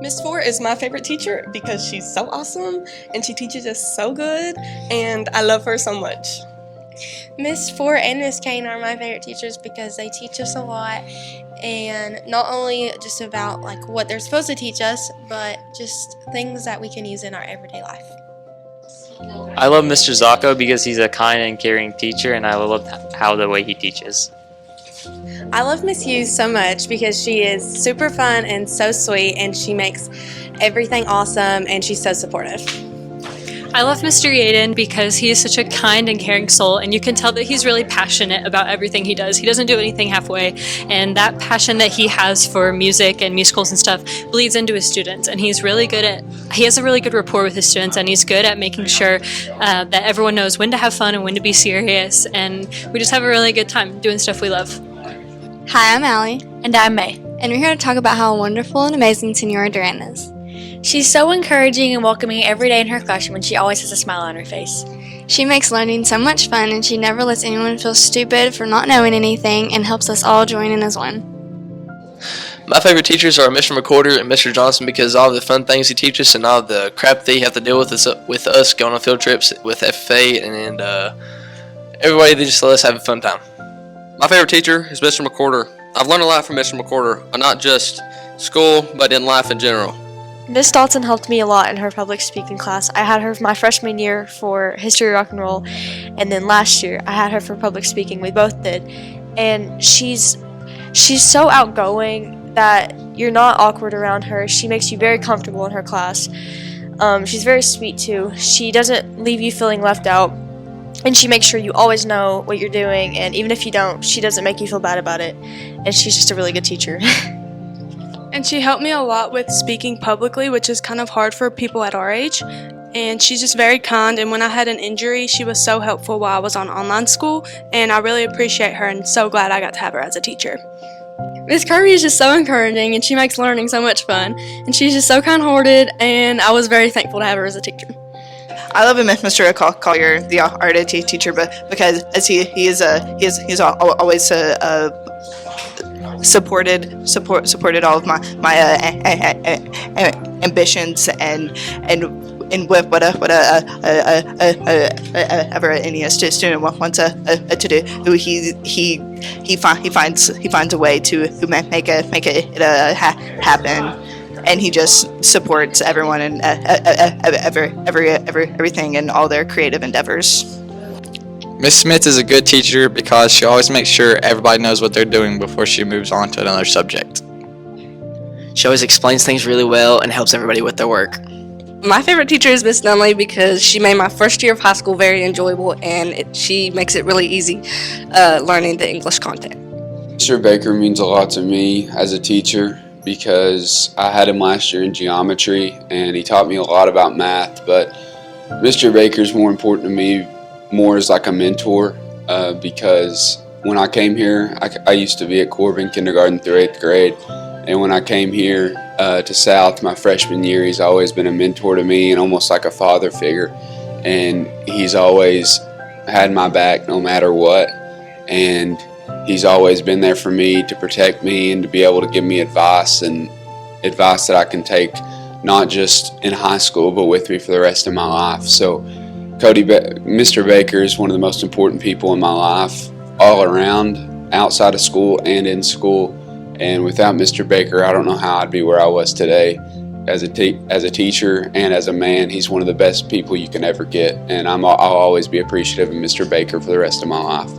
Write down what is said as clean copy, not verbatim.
Miss Four is my favorite teacher because she's so awesome and she teaches us so good and I love her so much. Miss Ford and Miss Kane are my favorite teachers because they teach us a lot, and not only just about like what they're supposed to teach us, but just things that we can use in our everyday life. I love Mr. Zacco because he's a kind and caring teacher, and I love how the way he teaches. I love Miss Hughes so much because she is super fun and so sweet, and she makes everything awesome, and she's so supportive. I love Mr. Yaden because he is such a kind and caring soul, and you can tell that he's really passionate about everything he does. He doesn't do anything halfway, and that passion that he has for music and musicals and stuff bleeds into his students, and he has a really good rapport with his students, and he's good at making sure that everyone knows when to have fun and when to be serious, and we just have a really good time doing stuff we love. Hi, I'm Allie. And I'm May. And we're here to talk about how wonderful and amazing Senora Duran is. She's so encouraging and welcoming every day in her classroom, and she always has a smile on her face. She makes learning so much fun, and she never lets anyone feel stupid for not knowing anything, and helps us all join in as one. My favorite teachers are Mr. McCorder and Mr. Johnson because all the fun things he teaches and all the crap they have to deal with us going on field trips with FFA and everybody, they just let us have a fun time. My favorite teacher is Mr. McCorder. I've learned a lot from Mr. McCorder, not just school, but in life in general. Miss Dotson helped me a lot in her public speaking class. I had her my freshman year for history, rock and roll, and then last year I had her for public speaking. We both did, and she's so outgoing that you're not awkward around her. She makes you very comfortable in her class. She's very sweet too. She doesn't leave you feeling left out, and she makes sure you always know what you're doing, and even if you don't, she doesn't make you feel bad about it, and she's just a really good teacher. And she helped me a lot with speaking publicly, which is kind of hard for people at our age. And she's just very kind, and when I had an injury, she was so helpful while I was on online school, and I really appreciate her and so glad I got to have her as a teacher. Miss Kirby is just so encouraging, and she makes learning so much fun, and she's just so kind-hearted, and I was very thankful to have her as a teacher. I love Mr. Collier, the art teacher, but because as he's always supported all of my ambitions and with whatever any student wants to do, he finds a way to make it happen. And he just supports everyone and everything in all their creative endeavors. Miss Smith is a good teacher because she always makes sure everybody knows what they're doing before she moves on to another subject. She always explains things really well and helps everybody with their work. My favorite teacher is Miss Nunley because she made my first year of high school very enjoyable, and she makes it really easy learning the English content. Mr. Baker means a lot to me as a teacher because I had him last year in geometry and he taught me a lot about math, but Mr. Baker's more important to me more as like a mentor because when I came here, I used to be at Corbin kindergarten through 8th grade, and when I came here to South my freshman year, he's always been a mentor to me and almost like a father figure, and he's always had my back no matter what, and he's always been there for me to protect me and to be able to give me advice that I can take not just in high school but with me for the rest of my life. So Mr. Baker is one of the most important people in my life all around, outside of school and in school, and without Mr. Baker I don't know how I'd be where I was today. As a teacher and as a man, he's one of the best people you can ever get, and I'll always be appreciative of Mr. Baker for the rest of my life.